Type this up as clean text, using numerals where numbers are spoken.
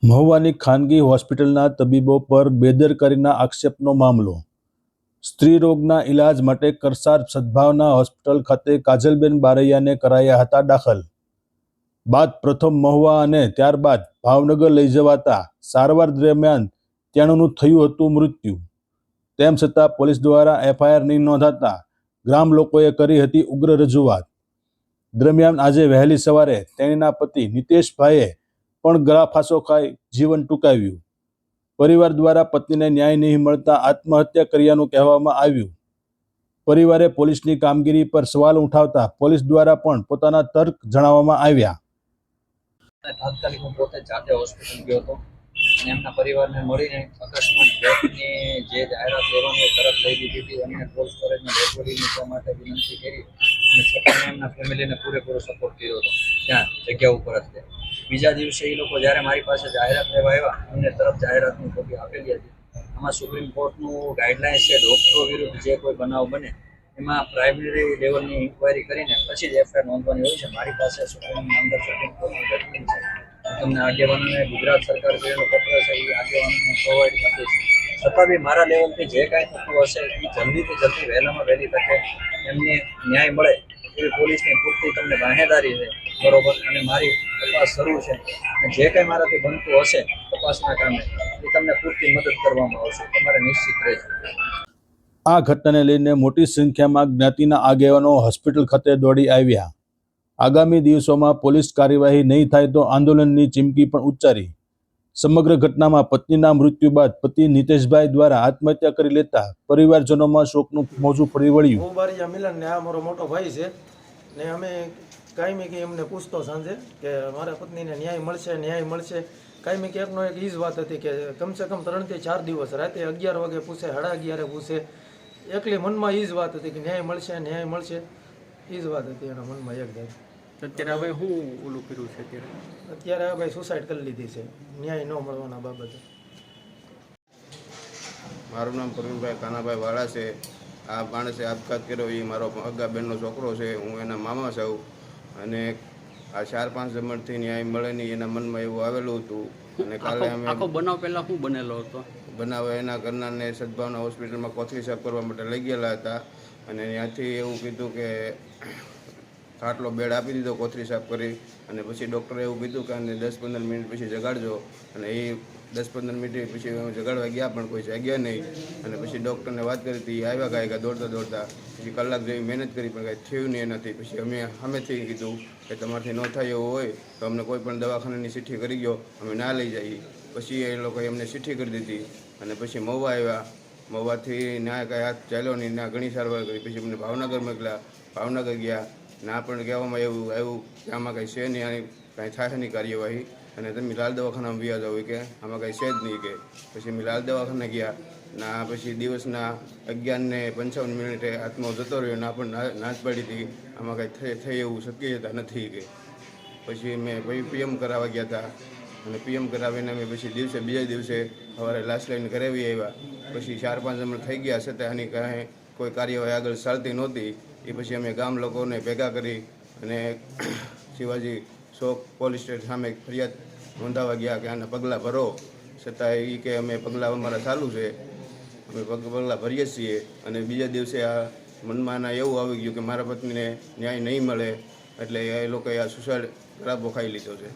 મહુવાની ખાનગી હોસ્પિટલના તબીબો પર બેદરકારીના આક્ષેપનો મામલો. સ્ત્રી રોગના ઇલાજ માટે કરસાર સદભાવના હોસ્પિટલ ખાતે કાજલબેન બારૈયાને કરાયા હતા દાખલ. બાદ પ્રથમ મહુવા અને ત્યારબાદ ભાવનગર લઈ જવાતા સારવાર દરમિયાન તેણીનું થયું હતું મૃત્યુ. તેમ છતાં પોલીસ દ્વારા એફઆઈઆર નહીં નોંધાતા ગ્રામ લોકોએ કરી હતી ઉગ્ર રજૂઆત. દરમિયાન આજે વહેલી સવારે તેણીના પતિ નીતેશભાઈએ પણ ગળાફાંસો ખાઈ જીવન ટૂંકાવ્યું. પરિવાર દ્વારા પત્નીને ન્યાય નહીં મળતા આત્મહત્યા કર્યાનું કહેવામાં આવ્યું. પરિવારે પોલીસની કામગીરી પર સવાલ ઉઠાવતા પોલીસ દ્વારા પણ પોતાના તર્ક જણાવવામાં આવ્યા. તાત્કાલિક હું પોતે જાતે હોસ્પિટલ ગયો હતો અને એમના પરિવારને મળીને અકસ્માત ડેથની જે જાહેરાત લેવાની તરત લઈ લીધી હતી અને કોલ્ડ સ્ટોરેજમાં રેકોર્ડિંગ મૂકવા માટે વિનંતી કરી અને છતાં એમના ફેમિલીને પૂરેપૂરો સપોર્ટ કર્યો હતો ત્યાં જગ્યા ઉપર જ. બીજા દિવસે એ લોકો જ્યારે મારી પાસે જાહેરાત લેવા આવ્યા એમને તરત જાહેરાતની કોપી આપેલી હતી. આમાં સુપ્રીમ કોર્ટનું ગાઈડલાઇન્સ છે ડૉક્ટરો વિરુદ્ધ જે કોઈ બનાવ બને એમાં પ્રાઇમરી લેવલની ઇન્ક્વાયરી કરીને પછી જ એફઆઈઆર નોંધવાની હોય છે. મારી પાસે સુપ્રીમ કોર્ટનું જજમેન્ટ છે. તમને આગેવાનોને ગુજરાત સરકાર જેનો પત્ર છે એ આગેવાનોને પ્રોવાઈડ કરી છે. છતાં બી મારા લેવલથી જે કાંઈ થતું હશે એ જલ્દીથી જલ્દી વહેલામાં વહેલી તકે એમને ન્યાય મળે એવી પોલીસની પૂરતી તમને બાહેદારી છે, બરોબર. અને મારી તપાસ શરૂ છે અને જે કંઈ મારાથી બનતું હશે તપાસના કામે એ તમને પૂરતી મદદ કરવામાં આવશે, તમારે નિશ્ચિત રહેજો. આ ઘટનાને લઈને મોટી સંખ્યામાં જ્ઞાતિના આગેવાનો હોસ્પિટલ ખાતે દોડી આવ્યા. આગામી દિવસોમાં પોલીસ કાર્યવાહી નહીં થાય તો આંદોલનની ચીમકી પણ ઉચ્ચારી. સમગ્ર ઘટનામાં પત્નીના મૃત્યુ બાદ પતિ નીતેશભાઈ દ્વારા આત્મહત્યા કરી લેતા પરિવારજનોમાં શોકનું મોજું ફરી વળ્યું. હું બારિયા મિલન ને આ મારો મોટો ભાઈ છે ને અમે કાયમી કે એમને પૂછતો સાંજે કે મારા પત્નીને ન્યાય મળશે. કાયમી કે એકનો એક એ જ વાત હતી કે કમસે કમ 3 થી 4 દિવસ રાતે 11 વાગે પૂછે, 11:30 પૂછે. એકલી મનમાં એ જ વાત હતી કે ન્યાય મળશે એ જ વાત હતી એના મનમાં એક ધારી. અત્યારે હવે શું ઓલું કર્યું છે? અત્યારે આ ભાઈ સુસાઇડ કરી લીધી છે ન્યાય ન મળવાના બાબતે. મારું નામ પ્રવીણભાઈ કાનાભાઈ વાળા છે. આ માણસે આપઘાત કર્યો એ મારો અગા બેનનો છોકરો છે. હું એના મામા છું અને આ 4-5 જમણથી ન્યાય મળે નહીં એના મનમાં એવું આવેલું હતું. અને કાલે અમે આખો બનાવ પહેલાં શું બનેલો હતો? બનાવ એના ઘરનાને સદભાવના હોસ્પિટલમાં કોથળી સાફ કરવા માટે લઈ ગયેલા હતા અને ત્યાંથી એવું કીધું કે ખાટલો બેડ આપી દીધો કોથળી સાફ કરી અને પછી ડૉક્ટરે એવું કીધું કે આને 10-15 મિનિટ પછી જગાડજો. અને એ 10-15 મિનિટ પછી જગાડવા ગયા પણ કોઈ જાગ્યા નહીં. અને પછી ડૉક્ટરને વાત કરી હતી, આવ્યા ગાયકા દોડતા પછી કલાક જેવી મહેનત કરી પણ કાંઈ થયું નહીં એનાથી. પછી અમે સામેથી કીધું કે તમારાથી ન થાય એવું હોય તો અમને કોઈ પણ દવાખાનાની ચિઠ્ઠી કરી ગયો, અમે ના લઈ જઈએ. પછી એ લોકોએ અમને ચિઠ્ઠી કરી દીધી અને પછી મહુવા આવ્યા. મહુવાથી ના કાંઈ હાથ ચાલ્યો નહીં, ના ઘણી સારવાર કરી. પછી અમને ભાવનગર મોકલ્યા. ભાવનગર ગયા ના પણ કહેવામાં એવું આવ્યું કે આમાં કંઈ છે નહીં, આની કાંઈ થાય નહીં કાર્યવાહી અને તમે લાલ દવાખાનામાં વ્યા જાવ કે આમાં કાંઈ છે જ નહીં કે. પછી અમે લાલ દવાખાને ગયા ના પછી દિવસના 11:55 આત્મો જતો રહ્યો ના પણ ના જ પાડી હતી આમાં કાંઈ થઈ એવું શક્યતા નથી કે. પછી અમે પીએમ કરાવવા ગયા હતા અને પીએમ કરાવીને અમે પછી બીજા દિવસે સવારે લાશ લઈને કરાવી આવ્યા. પછી 4-5 જમણ થઈ ગયા છતાં આની કાંઈ કોઈ કાર્યવાહી આગળ ચાલતી નહોતી. એ પછી અમે ગામ લોકોને ભેગા કરી અને શિવાજી ચોક પોલીસ સ્ટેશન સામે ફરિયાદ નોંધાવા ગયા કે આના પગલાં ભરો. છતાં એ કે અમે પગલાં અમારા ચાલુ છે, અમે પગલાં ભરીએ છીએ. અને બીજા દિવસે આ મનમાં એવું આવી ગયું કે મારા પત્નીને ન્યાય નહીં મળે એટલે એ લોકોએ આ સુસાઇડ ખરાબો ખાઈ લીધો છે.